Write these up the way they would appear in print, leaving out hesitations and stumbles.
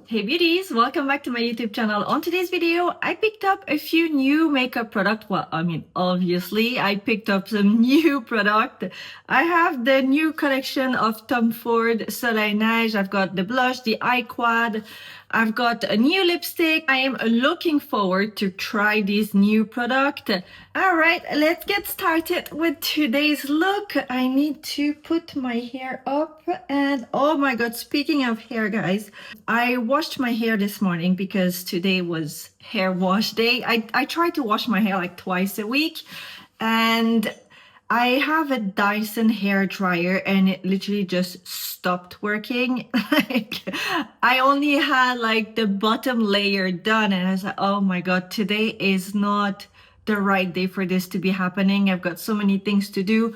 Hey beauties, welcome back to my YouTube channel. On today's video, I picked up a few new makeup products. Well, obviously, I picked up some new product. I have the new collection of Tom Ford Soleil Neige. I've got the blush, the eye quad. I've got a new lipstick. I am looking forward to try this new product. All right, let's get started with today's look. I need to put my hair up and oh my God, speaking of hair, guys, I washed my hair this morning because today was hair wash day. I try to wash my hair like twice a week and I have a Dyson hair dryer and it literally just stopped working. Like, I only had like the bottom layer done and I was like, oh my God, today is not the right day for this to be happening. I've got so many things to do.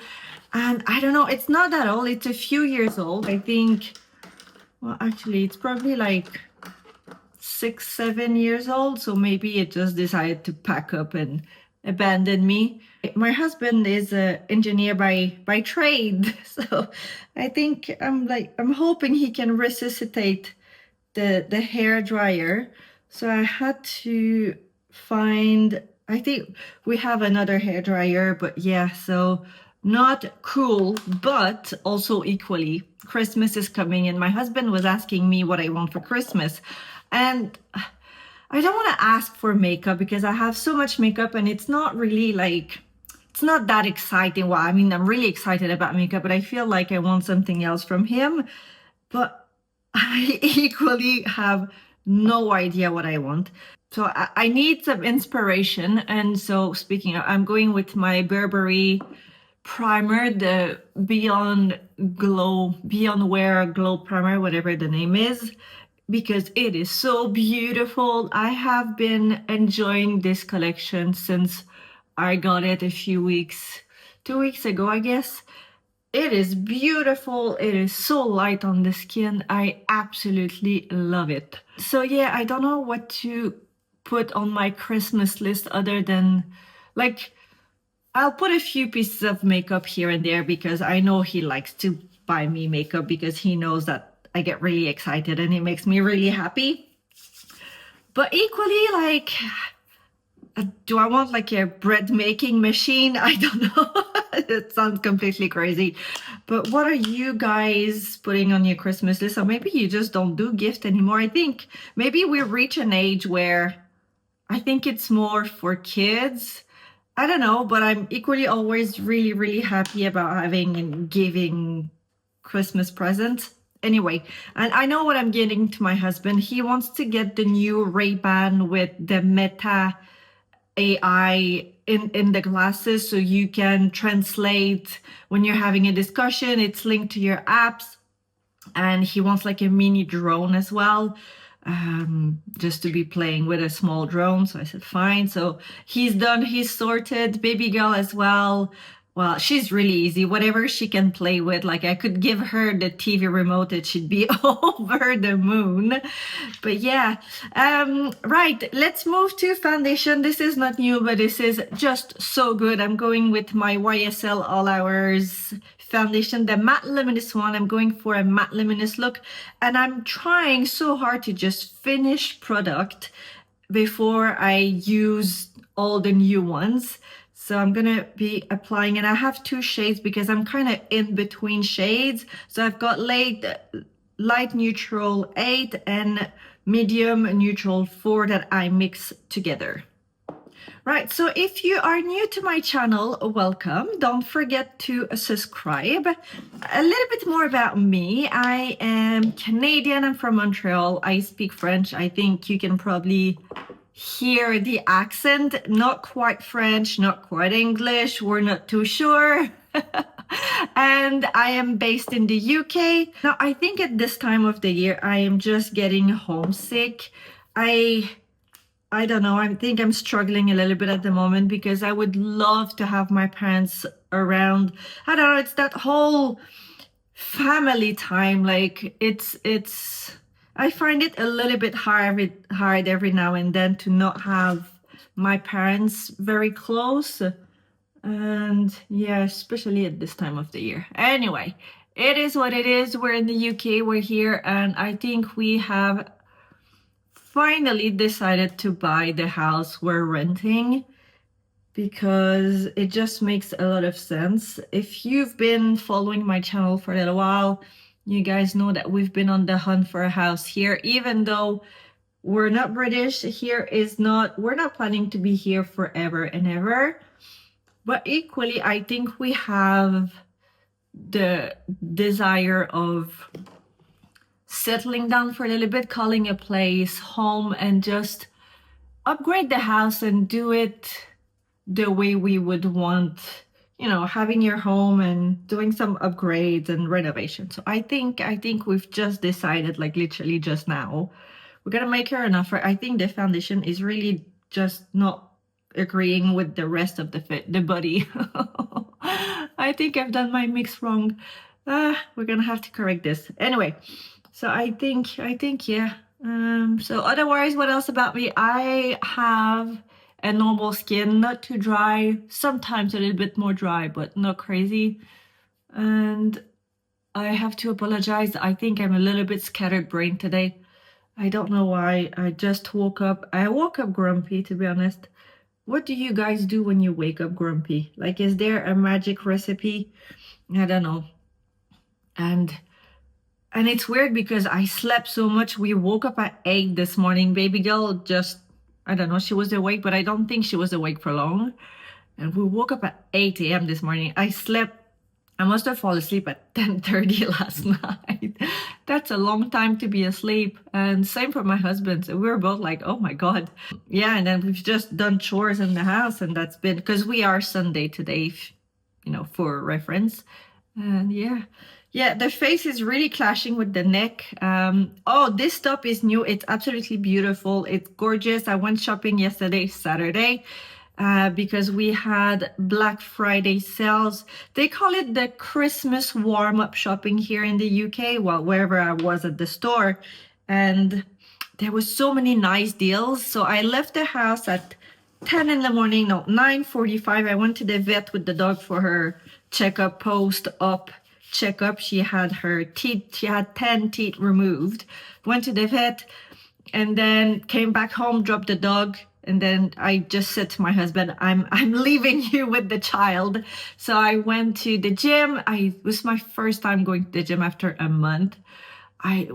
And I don't know, it's not that old. It's a few years old. I think, well, actually, it's probably like 6-7 years old. So maybe it just decided to pack up and abandon me. My husband is an engineer by trade, so I think I'm hoping he can resuscitate the hair dryer. So I had to find, I think we have another hair dryer, but yeah, so not cool, but also equally. Christmas is coming and my husband was asking me what I want for Christmas, and I don't want to ask for makeup because I have so much makeup and it's not really like, it's not that exciting. Well, I mean, I'm really excited about makeup, but I feel like I want something else from him. But I equally have no idea what I want. So I need some inspiration. And so speaking of, I'm going with my Burberry primer, the Beyond Wear Glow Primer, whatever the name is, because it is so beautiful. I have been enjoying this collection since I got it a few weeks, 2 weeks ago, I guess. It is beautiful. It is so light on the skin. I absolutely love it. So yeah, I don't know what to put on my Christmas list other than, like, I'll put a few pieces of makeup here and there because I know he likes to buy me makeup because he knows that I get really excited and it makes me really happy. But equally, like, do I want like a bread making machine? I don't know. It sounds completely crazy. But what are you guys putting on your Christmas list? Or maybe you just don't do gift anymore. I think maybe we reach an age where I think it's more for kids. I don't know, but I'm equally always really, really happy about having and giving Christmas presents. Anyway, and I know what I'm getting to my husband. He wants to get the new Ray-Ban with the Meta AI in the glasses, so you can translate when you're having a discussion. It's linked to your apps, and he wants like a mini drone as well, just to be playing with a small drone. So I said fine. So he's done, he's sorted. Baby girl as well. Well, she's really easy. Whatever she can play with, like I could give her the TV remote, it should be over the moon. But yeah, right, let's move to foundation. This is not new, but this is just so good. I'm going with my YSL All Hours foundation, the matte luminous one. I'm going for a matte luminous look, and I'm trying so hard to just finish product before I use all the new ones. So I'm gonna be applying, and I have two shades because I'm kind of in between shades. So I've got light neutral 8 and medium neutral 4 that I mix together. Right, so if you are new to my channel, welcome. Don't forget to subscribe. A little bit more about me. I am Canadian. I'm from Montreal. I speak French. I think you can probably hear the accent. Not quite French, not quite English. We're not too sure. And I am based in the UK. Now, I think at this time of the year, I am just getting homesick. I don't know, I think I'm struggling a little bit at the moment because I would love to have my parents around. I don't know, it's that whole family time. Like I find it a little bit hard every now and then to not have my parents very close. And yeah, especially at this time of the year. Anyway, it is what it is. We're in the UK, we're here, and I think we have finally decided to buy the house we're renting because it just makes a lot of sense. If you've been following my channel for a little while, you guys know that we've been on the hunt for a house here. Even though we're not British, we're not planning to be here forever and ever. But equally, I think we have the desire of settling down for a little bit, calling a place home, and just upgrade the house and do it the way we would want, you know, having your home and doing some upgrades and renovations. So I think we've just decided, like literally just now, we're gonna make her an offer. I think the foundation is really just not agreeing with the rest of the body. I think I've done my mix wrong. We're gonna have to correct this anyway. So I think yeah. So otherwise, what else about me? I have a normal skin, not too dry, sometimes a little bit more dry, but not crazy. And I have to apologize. I think I'm a little bit scattered brain today. I don't know why. I just woke up. I woke up grumpy, to be honest. What do you guys do when you wake up grumpy? Like, is there a magic recipe? I don't know. And it's weird because I slept so much. We woke up at 8 this morning. Baby girl just, I don't know, she was awake, but I don't think she was awake for long. And we woke up at 8 a.m. this morning. I must have fallen asleep at 10:30 last night. That's a long time to be asleep. And same for my husband. So we were both like, oh my God. Yeah, and then we've just done chores in the house, and that's been, because we are Sunday today, you know, for reference. And yeah, the face is really clashing with the neck. Oh, this top is new. It's absolutely beautiful. It's gorgeous. I went shopping yesterday, Saturday, because we had Black Friday sales. They call it the Christmas warm-up shopping here in the UK, well, wherever I was at the store. And there was so many nice deals. So I left the house at 10 in the morning, no, 9:45. I went to the vet with the dog for her checkup, post-op checkup. She had her teeth, she had 10 teeth removed. Went to the vet and then came back home, dropped the dog. And then I just said to my husband, I'm leaving you with the child. So I went to the gym. It was my first time going to the gym after a month. I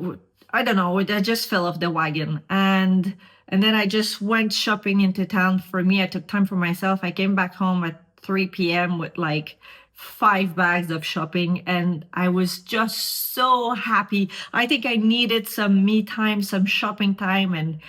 don't know, I just fell off the wagon. And then I just went shopping into town. For me, I took time for myself. I came back home at 3 p.m. with like 5 bags of shopping, and I was just so happy. I think I needed some me time, some shopping time, and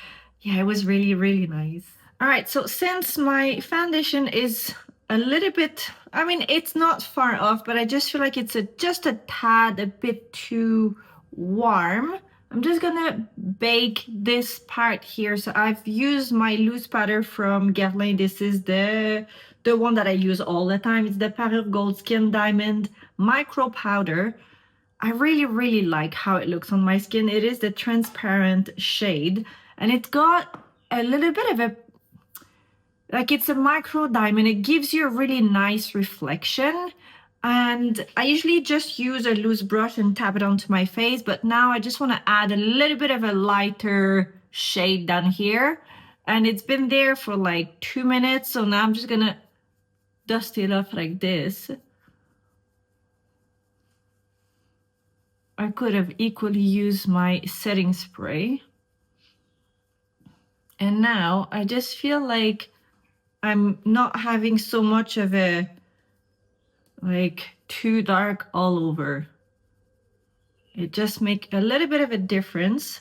yeah, it was really, really nice. All right, so since my foundation is a little bit, I mean, it's not far off, but I just feel like it's just a tad, a bit too warm. I'm just gonna bake this part here. So I've used my loose powder from Guerlain. This is the one that I use all the time. It's the Parure Gold Skin Diamond Micro Powder. I really, really like how it looks on my skin. It is the transparent shade, and it's got a little bit of a, like, it's a micro diamond. It gives you a really nice reflection. And I usually just use a loose brush and tap it onto my face, but now I just want to add a little bit of a lighter shade down here. And it's been there for like 2 minutes, so now I'm just gonna dust it off like this. I could have equally used my setting spray. And now I just feel like I'm not having so much of a, like, too dark all over. It just makes a little bit of a difference.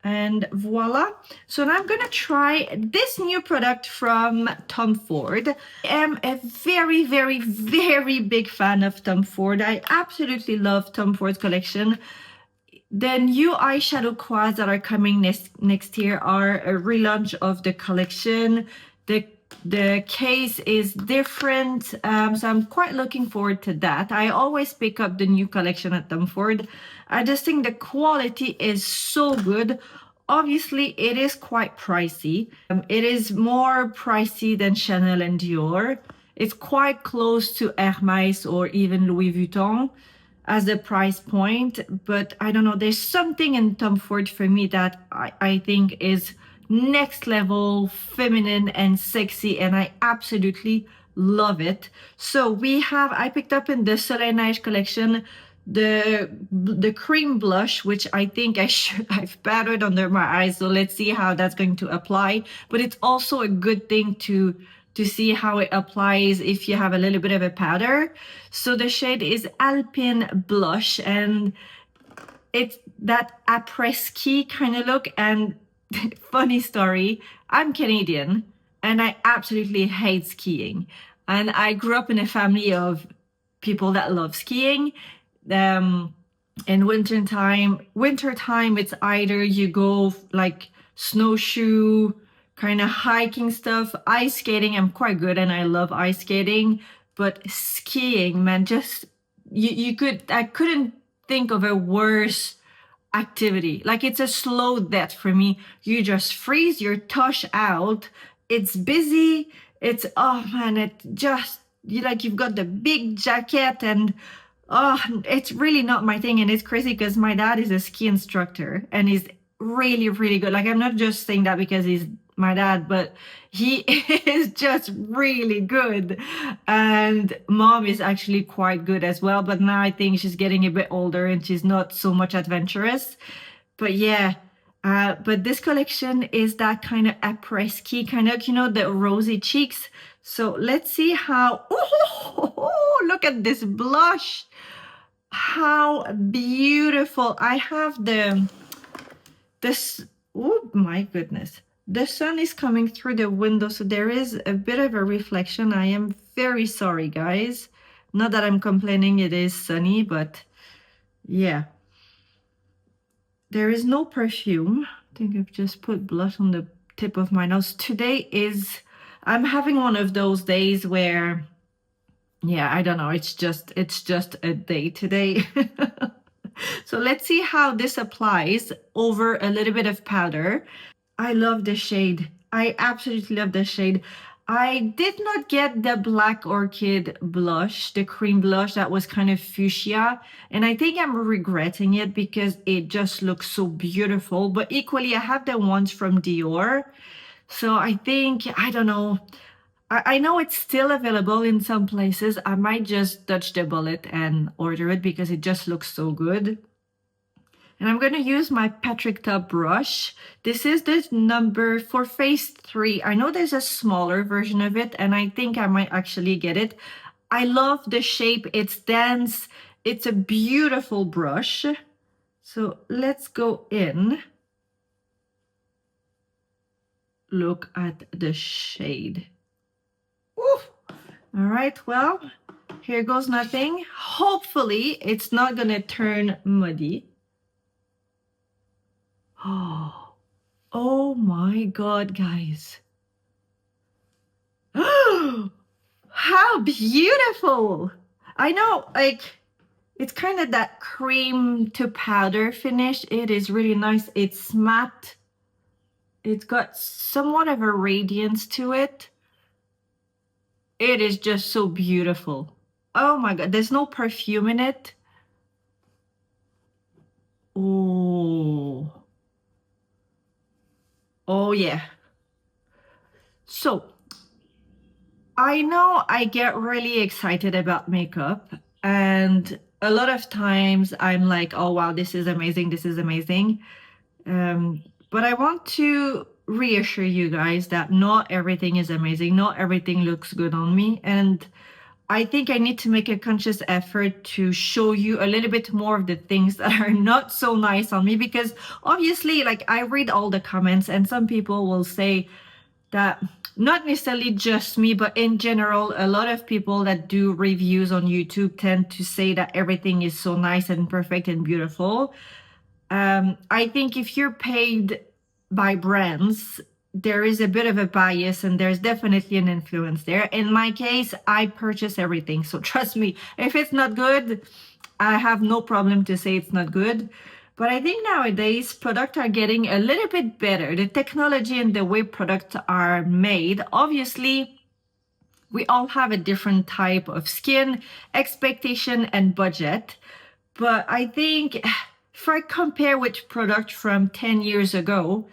And voila. So now I'm gonna try this new product from Tom Ford. I am a very, very, very big fan of Tom Ford. I absolutely love Tom Ford's collection. The new eyeshadow quads that are coming next year are a relaunch of the collection. The case is different, so I'm quite looking forward to that. I always pick up the new collection at Tom Ford. I just think the quality is so good. Obviously, it is quite pricey. It is more pricey than Chanel and Dior. It's quite close to Hermès or even Louis Vuitton. as a price point, but I don't know, there's something in Tom Ford for me that I think is next level feminine and sexy, and I absolutely love it. So I picked up in the Soleil Neige collection the cream blush, which I think I've powdered under my eyes, so let's see how that's going to apply. But it's also a good thing to see how it applies if you have a little bit of a powder. So the shade is Alpine Blush, and it's that après-ski kind of look. And funny story, I'm Canadian and I absolutely hate skiing. And I grew up in a family of people that love skiing. Um, in winter time, it's either you go like snowshoe, kind of hiking stuff, ice skating. I'm quite good and I love ice skating, but skiing, man, just I couldn't think of a worse activity. Like, it's a slow death for me. You just freeze, you're tosh out. It's busy. It's, oh man, it just, you've got the big jacket and oh, it's really not my thing. And it's crazy because my dad is a ski instructor and he's really, really good. Like, I'm not just saying that because he's my dad, but he is just really good. And mom is actually quite good as well. But now I think she's getting a bit older and she's not so much adventurous. But yeah, but this collection is that kind of après-ski, kind of, the rosy cheeks. So let's see how, oh, look at this blush. How beautiful. I have this, oh my goodness. The sun is coming through the window, so there is a bit of a reflection. I am very sorry, guys. Not that I'm complaining, it is sunny, but yeah. There is no perfume. I think I've just put blush on the tip of my nose. I'm having one of those days where, yeah, I don't know, it's just a day today. So let's see how this applies over a little bit of powder. I love the shade. I absolutely love the shade. I did not get the Black Orchid blush, the cream blush that was kind of fuchsia. And I think I'm regretting it because it just looks so beautiful. But equally, I have the ones from Dior. So I think, I don't know. I know it's still available in some places. I might just dodge the bullet and order it because it just looks so good. And I'm going to use my Patrick Ta brush. This is the number for phase 3. I know there's a smaller version of it, and I think I might actually get it. I love the shape. It's dense. It's a beautiful brush. So let's go in. Look at the shade. Ooh. All right, well, here goes nothing. Hopefully, it's not going to turn muddy. Oh my God, guys. How beautiful. I know, like, it's kind of that cream to powder finish. It is really nice. It's matte. It's got somewhat of a radiance to it. It is just so beautiful. Oh my God, there's no perfume in it. Oh. Oh yeah. So I know I get really excited about makeup, and a lot of times I'm like, oh wow, this is amazing, this is amazing. But I want to reassure you guys that not everything is amazing, not everything looks good on me, and I think I need to make a conscious effort to show you a little bit more of the things that are not so nice on me, because obviously, like, I read all the comments and some people will say that, not necessarily just me, but in general, a lot of people that do reviews on YouTube tend to say that everything is so nice and perfect and beautiful. I think if you're paid by brands, there is a bit of a bias and there's definitely an influence there. In my case, I purchase everything. So trust me, if it's not good, I have no problem to say it's not good. But I think nowadays products are getting a little bit better. The technology and the way products are made, obviously, we all have a different type of skin, expectation, and budget. But I think if I compare with product from 10 years ago,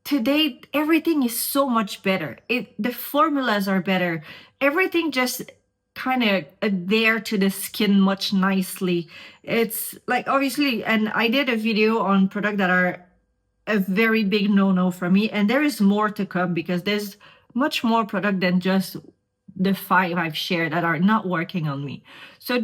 today everything is so much better. The formulas are better. Everything just kind of adhere to the skin much nicely. It's like, obviously, and I did a video on product that are a very big no-no for me, and there is more to come because there's much more product than just the 5 I've shared that are not working on me. So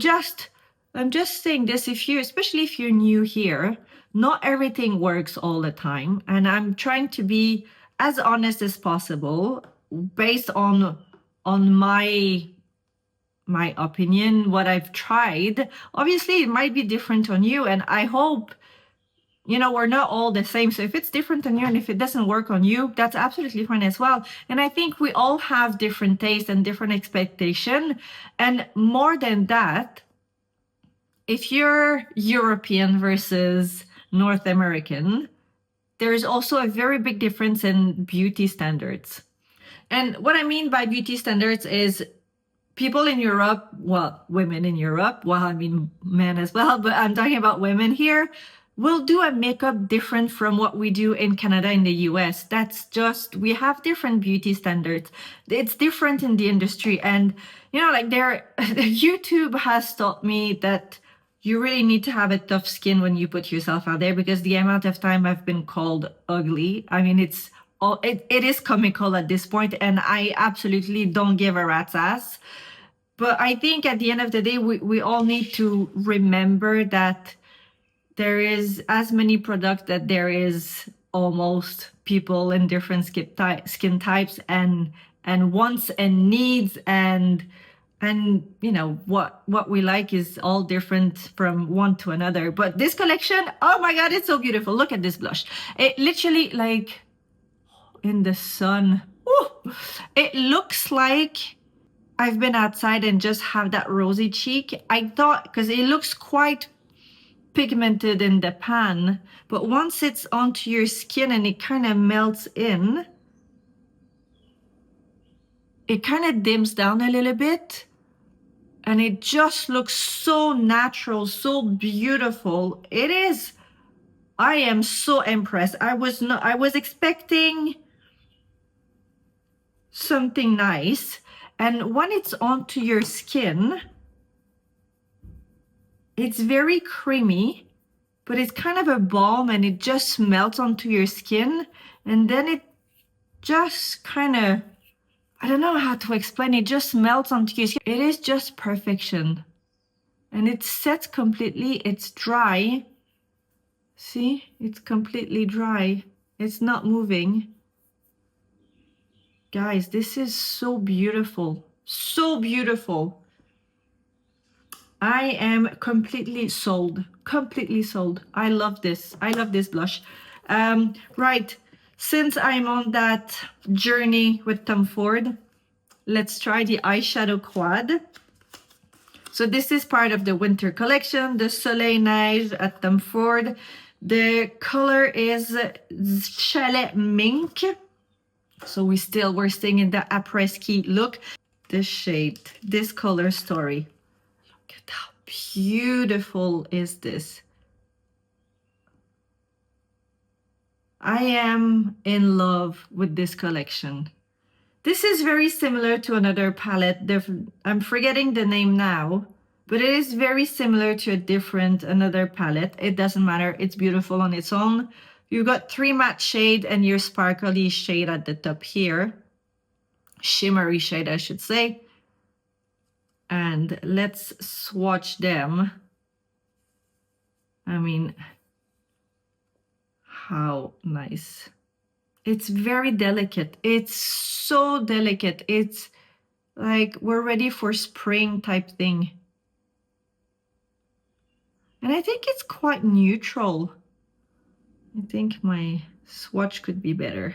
I'm just saying this, especially if you're new here, not everything works all the time. And I'm trying to be as honest as possible based on my opinion, what I've tried. Obviously, it might be different on you, and I hope, we're not all the same. So if it's different on you and if it doesn't work on you, that's absolutely fine as well. And I think we all have different tastes and different expectation. And more than that, if you're European versus North American, there's also a very big difference in beauty standards. And what I mean by beauty standards is people in Europe, well, women in Europe, well, I mean men as well, but I'm talking about women here, will do a makeup different from what we do in Canada and the US. That's just, we have different beauty standards. It's different in the industry. And, like YouTube has taught me that you really need to have a tough skin when you put yourself out there, because the amount of time I've been called ugly, I mean, it is comical at this point, and I absolutely don't give a rat's ass. But I think at the end of the day, we all need to remember that there is as many products that there is almost people in different skin types and wants and needs, and what we like is all different from one to another. But this collection, oh my god, it's so beautiful. Look at this blush. It literally, like, in the sun, it looks like I've been outside and just have that rosy cheek. I thought, because it looks quite pigmented in the pan, but once it's onto your skin and it kind of melts in, it kind of dims down a little bit, and it just looks so natural, so beautiful. It is. I am so impressed. I was expecting something nice, and when it's onto your skin, it's very creamy, but it's kind of a balm, and it just melts onto your skin, and then it just kind of, I don't know how to explain, it just melts onto your skin. It is just perfection. And it sets completely, it's dry. See, it's completely dry. It's not moving. Guys, this is so beautiful. So beautiful. I am completely sold. Completely sold. I love this. I love this blush. Right. Since I'm on that journey with Tom Ford, let's try the eyeshadow quad. So this is part of the winter collection, the Soleil Neige at Tom Ford. The color is Chalet Mink. So we're staying in the après-ski look. This shade, this color story. Look at how beautiful is this. I am in love with this collection. This is very similar to another palette. I'm forgetting the name now, but it is very similar to another palette. It doesn't matter. It's beautiful on its own. You've got 3 matte shade and your sparkly shade at the top here. Shimmery shade, I should say. And let's swatch them. I mean, how nice. It's very delicate. It's so delicate. It's like we're ready for spring type thing. And I think it's quite neutral. I think my swatch could be better.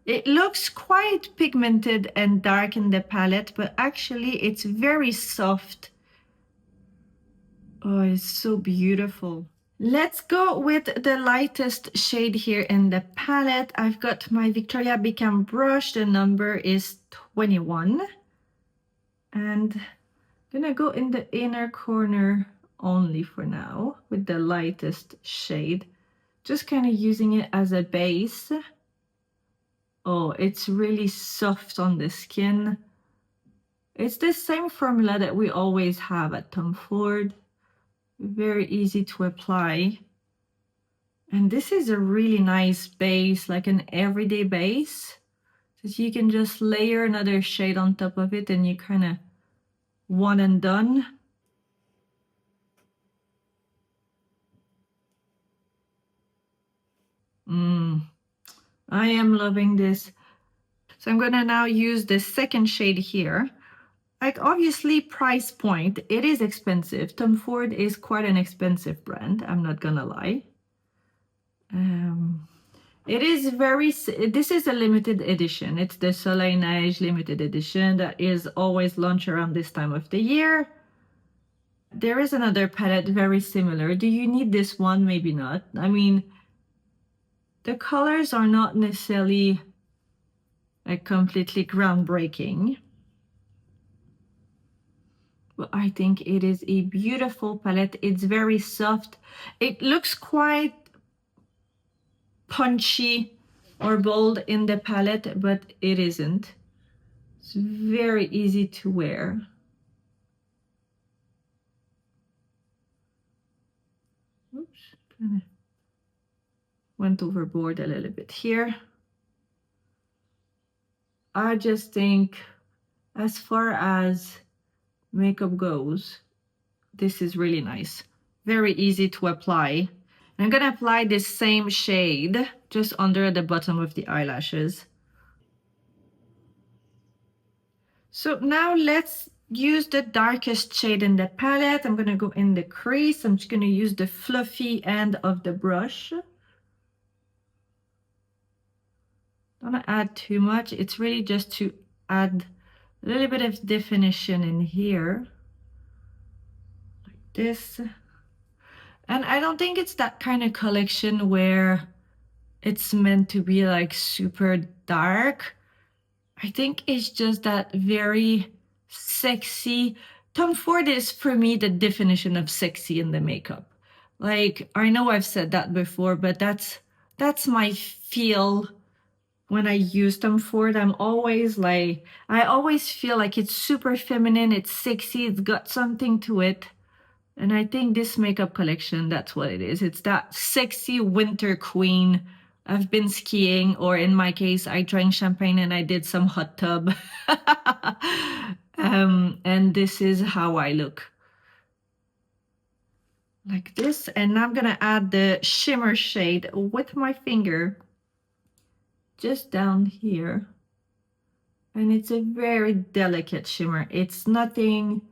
It looks quite pigmented and dark in the palette, but actually it's very soft. Oh, it's so beautiful. Let's go with the lightest shade here in the palette. I've got my Victoria Beckham brush. The number is 21. And I'm Gonna go in the inner corner only for now with the lightest shade. Just kind of using it as a base. Oh, it's really soft on the skin. It's the same formula that we always have at Tom Ford. Very easy to apply. And this is a really nice base, like an everyday base. So you can just layer another shade on top of it and you kind of one and done. I am loving this. So I'm gonna now use the second shade here. Like obviously price point, it is expensive. Tom Ford is quite an expensive brand, I'm not gonna lie. It is this is a limited edition. It's the Soleil Neige limited edition that is always launched around this time of the year. There is another palette very similar. Do you need this one? Maybe not. I mean, the colors are not necessarily like completely groundbreaking. But I think it is a beautiful palette. It's very soft. It looks quite punchy or bold in the palette, but it isn't. It's very easy to wear. Oops, kind of went overboard a little bit here. I just think as far as makeup goes, this is really nice. Very easy to apply. I'm gonna apply this same shade just under the bottom of the eyelashes. So now let's use the darkest shade in the palette. I'm gonna go in the crease. I'm just gonna use the fluffy end of the brush. Don't wanna add too much. It's really just to add a little bit of definition in here. Like this. And I don't think it's that kind of collection where it's meant to be like super dark. I think it's just that very sexy. Tom Ford is for me the definition of sexy in the makeup. Like, I know I've said that before, but that's my feel when I use Tom Ford. I'm always like, I always feel like it's super feminine, it's sexy, it's got something to it. And I think this makeup collection, that's what it is. It's that sexy winter queen. I've been skiing, or in my case, I drank champagne and I did some hot tub. And this is how I look. Like this. And now I'm gonna add the shimmer shade with my finger. Just down here. And it's a very delicate shimmer. It's nothing...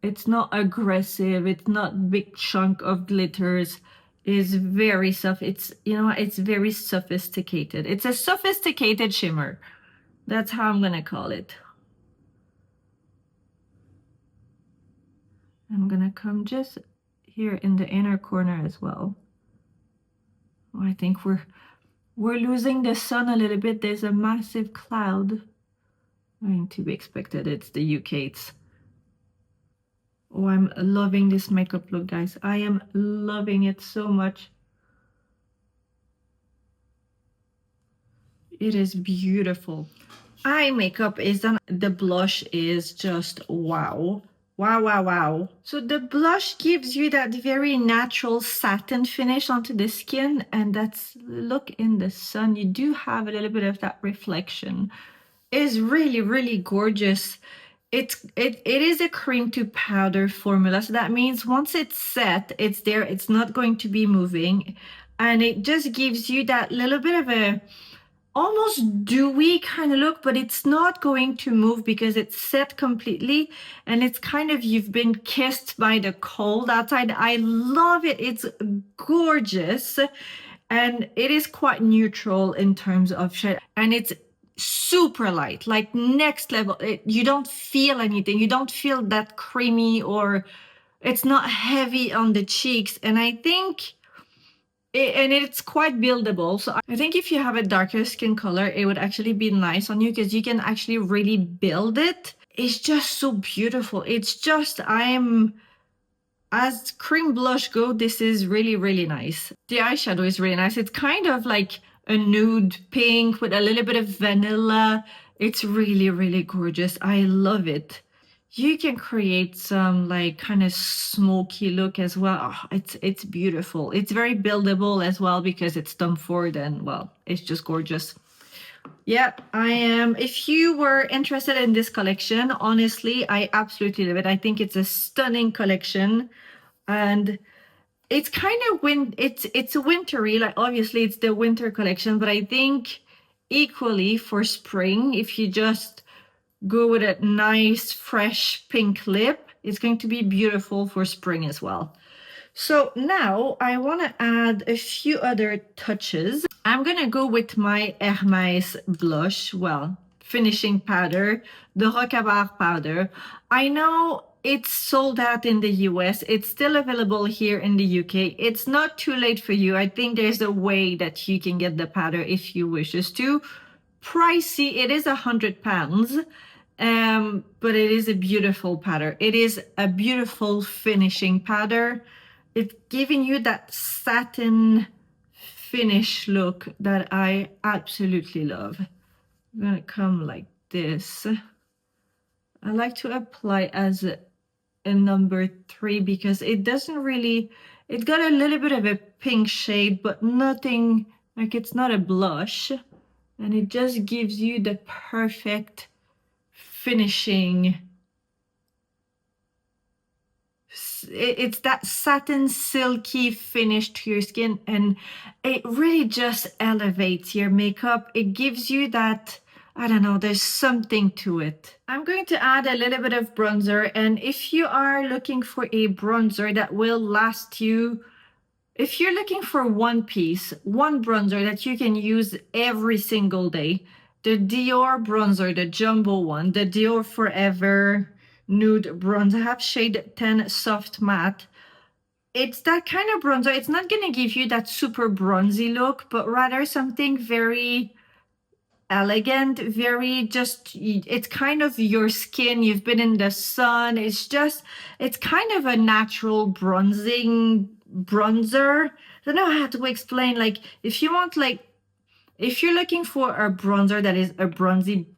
It's not aggressive. It's not big chunk of glitters. It's very soft. It's, you know, it's very sophisticated. It's a sophisticated shimmer. That's how I'm gonna call it. I'm gonna come just here in the inner corner as well. Oh, I think we're losing the sun a little bit. There's a massive cloud. I mean, to be expected. It's the UK. It's... Oh, I'm loving this makeup look, guys. I am loving it so much. It is beautiful. Eye makeup is done. The blush is just wow. Wow, wow, wow. So the blush gives you that very natural satin finish onto the skin. And that's, look in the sun, you do have a little bit of that reflection. It's really, really gorgeous. It is a cream to powder formula. So that means once it's set, it's there, it's not going to be moving. And it just gives you that little bit of a almost dewy kind of look, but it's not going to move because it's set completely. And it's kind of, you've been kissed by the cold outside. I love it. It's gorgeous. And it is quite neutral in terms of shade. And it's super light, like next level. You don't feel anything. You don't feel that creamy, or it's not heavy on the cheeks. And I think, and it's quite buildable. So I think if you have a darker skin color, it would actually be nice on you because you can actually really build it. is just so beautiful. It's just, as cream blush go, this is really, really nice. The eyeshadow is really nice. It's kind of like a nude pink with a little bit of vanilla. It's really, really gorgeous. I love it. You can create some like kind of smoky look as well. Oh, it's beautiful. It's very buildable as well because it's Tom Ford, and well, it's just gorgeous. Yeah, I am. If you were interested in this collection, honestly, I absolutely love it. I think it's a stunning collection, and it's kind of it's wintry. Like obviously it's the winter collection, but I think equally for spring, if you just go with a nice fresh pink lip, it's going to be beautiful for spring as well. So now I want to add a few other touches. I'm going to go with my Hermès blush, well, finishing powder, the Rocabar powder. I know it's sold out in the US. It's still available here in the UK. It's not too late for you. I think there's a way that you can get the powder if you wishes to. Pricey, it is £100. But it is a beautiful powder. It is a beautiful finishing powder. It's giving you that satin finish look that I absolutely love. I'm gonna come like this. I like to apply as a number 3 because it doesn't really, it got a little bit of a pink shade, but nothing, like it's not a blush. And it just gives you the perfect finishing. It's that satin silky finish to your skin, and it really just elevates your makeup. It gives you that, I don't know, there's something to it. I'm going to add a little bit of bronzer, and if you are looking for a bronzer that will last you, if you're looking for one piece, one bronzer that you can use every single day, the Dior bronzer, the jumbo one, the Dior Forever Nude Bronzer, I have shade 10 Soft Matte. It's that kind of bronzer. It's not going to give you that super bronzy look, but rather something very elegant, very just, it's kind of your skin. You've been in the sun. It's just, it's kind of a natural bronzing bronzer. I don't know how to explain. Like if you want, like, if you're looking for a bronzer that is a bronzy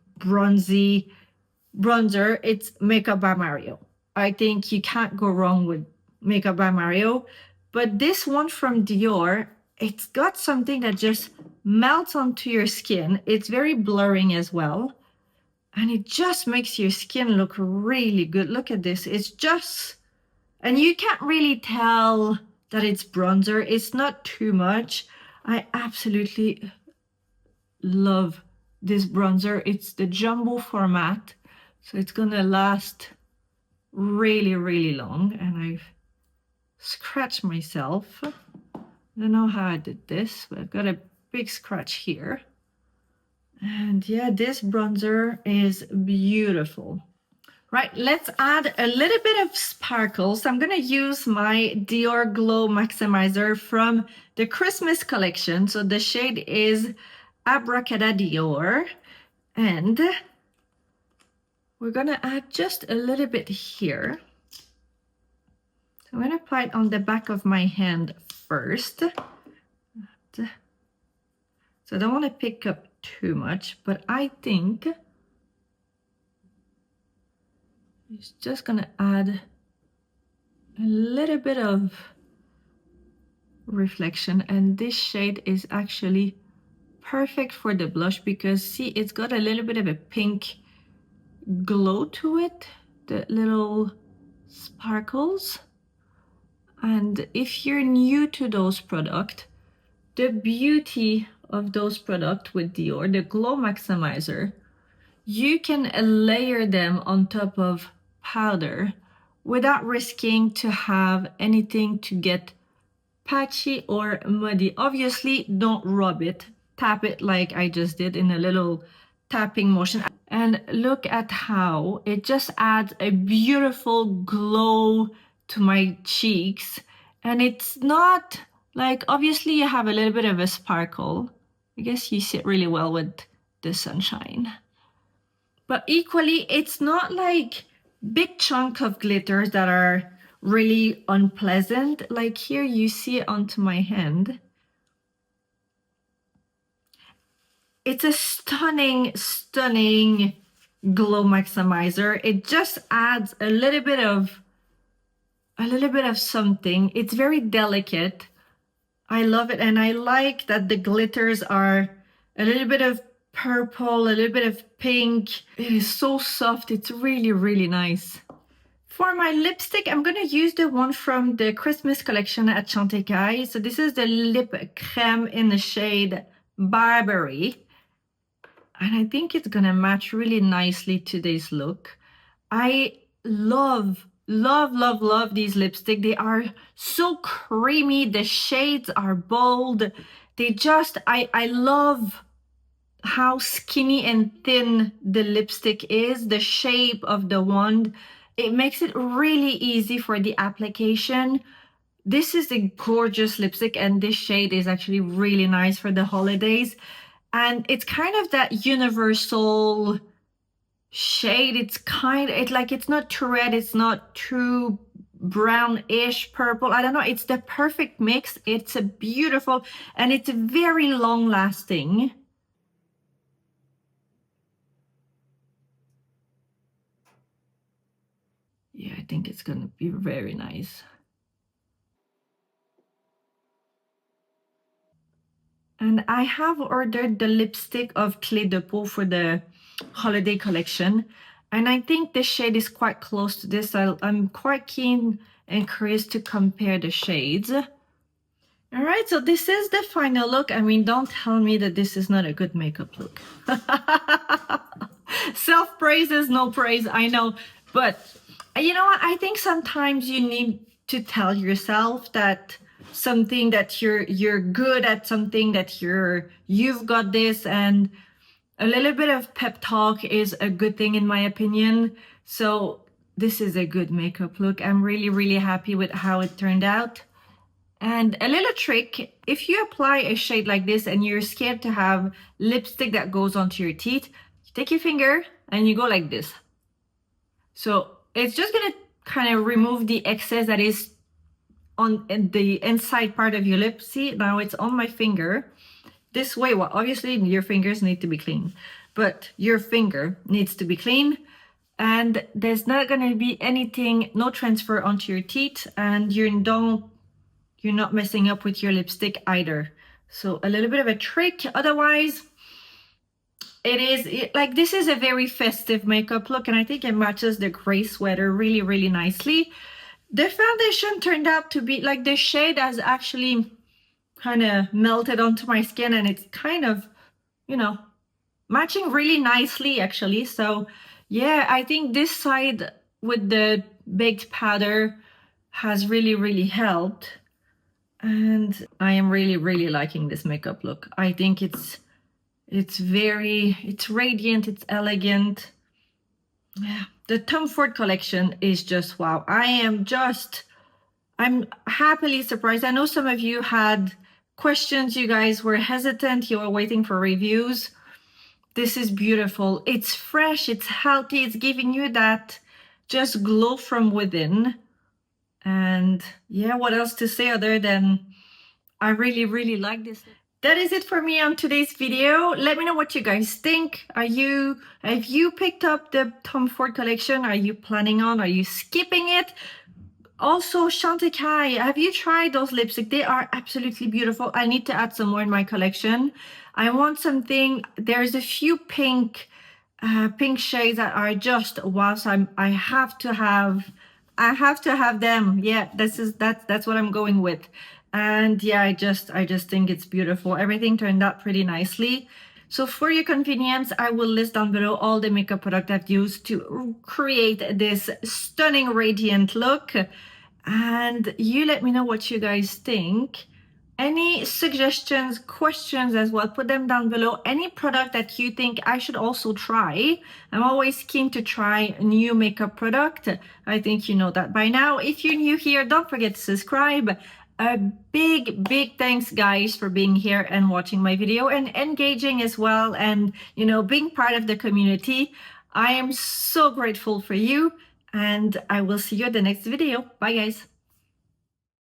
bronzer, it's Makeup by Mario. I think you can't go wrong with Makeup by Mario. But this one from Dior, it's got something that just melts onto your skin. It's very blurring as well. And it just makes your skin look really good. Look at this. It's just, and you can't really tell that it's bronzer. It's not too much. I absolutely love this bronzer. It's the jumbo format, so it's gonna last really, really long. And I've scratched myself. I don't know how I did this, but I've got a big scratch here. And yeah, this bronzer is beautiful. Right, let's add a little bit of sparkles. I'm gonna use my Dior Glow Maximizer from the Christmas collection. So the shade is Abracada Dior. And we're gonna add just a little bit here. So I'm gonna apply it on the back of my hand first. So I don't wanna pick up too much, but I think it's just gonna add a little bit of reflection, and this shade is actually perfect for the blush because see, it's got a little bit of a pink glow to it, the little sparkles. And if you're new to those products, the beauty of those products with Dior, the Glow Maximizer, you can layer them on top of powder without risking to have anything to get patchy or muddy. Obviously, don't rub it. Tap it like I just did in a little tapping motion. And look at how it just adds a beautiful glow to my cheeks. And it's not like, obviously you have a little bit of a sparkle. I guess you sit really well with the sunshine. but equally, it's not like big chunk of glitters that are really unpleasant. Like here you see it onto my hand. It's a stunning, stunning glow maximizer. It just adds a little bit of something. It's very delicate. I love it, and I like that the glitters are a little bit of purple, a little bit of pink. It is so soft. It's really, really nice. For my lipstick, I'm going to use the one from the Christmas collection at Chantecaille. So this is the lip creme in the shade Barbary. And I think it's going to match really nicely to this look. I love these lipstick. They are so creamy. The shades are bold. They just, I love how skinny and thin the lipstick is, the shape of the wand. It makes it really easy for the application. This is a gorgeous lipstick, and this shade is actually really nice for the holidays. And it's kind of that universal shade. It's not too red, it's not too brownish purple. I don't know, it's the perfect mix. It's a beautiful, and it's very long lasting. Yeah, I think it's gonna be very nice. And I have ordered the lipstick of Clé de Peau for the holiday collection. And I think the shade is quite close to this. I'm quite keen and curious to compare the shades. All right, so this is the final look. I mean, don't tell me that this is not a good makeup look. Self-praise is no praise, I know. But you know what? I think sometimes you need to tell yourself that something that you're good at, something that you've got this, and a little bit of pep talk is a good thing in my opinion. So this is a good makeup look. I'm really happy with how it turned out. And a little trick, if you apply a shade like this and you're scared to have lipstick that goes onto your teeth, you take your finger and you go like this. So it's just gonna kind of remove the excess that is on the inside part of your lip. See, now it's on my finger. This way, well, obviously your fingers need to be clean, but your finger needs to be clean, and there's not gonna be anything, no transfer onto your teeth, and you're not messing up with your lipstick either. So a little bit of a trick. Otherwise, this is a very festive makeup look, and I think it matches the gray sweater really nicely. The foundation turned out to be like the shade has actually kind of melted onto my skin, and it's kind of, matching really nicely actually. So yeah, I think this side with the baked powder has really helped, and I am really liking this makeup look. I think it's radiant, it's elegant. Yeah, the Tom Ford collection is just wow. I'm happily surprised. I know some of you had questions, you guys were hesitant, you were waiting for reviews. This is beautiful. It's fresh, it's healthy, it's giving you that just glow from within. And yeah, what else to say other than I really like this. That is it for me on today's video. Let me know what you guys think. Have you picked up the Tom Ford collection? Are you planning on? Are you skipping it? Also, Chantecaille, have you tried those lipsticks? They are absolutely beautiful. I need to add some more in my collection. I want something. There's a few pink shades that are just wow. So I have to have them. Yeah, that's what I'm going with. And yeah, I just think it's beautiful. Everything turned out pretty nicely. So for your convenience, I will list down below all the makeup product I've used to create this stunning radiant look. And you let me know what you guys think. Any suggestions, questions as well, put them down below. Any product that you think I should also try. I'm always keen to try a new makeup product. I think you know that by now. If you're new here, don't forget to subscribe. A big thanks guys for being here and watching my video and engaging as well, and being part of the community. I am so grateful for you, and I will see you at the next video. Bye, guys.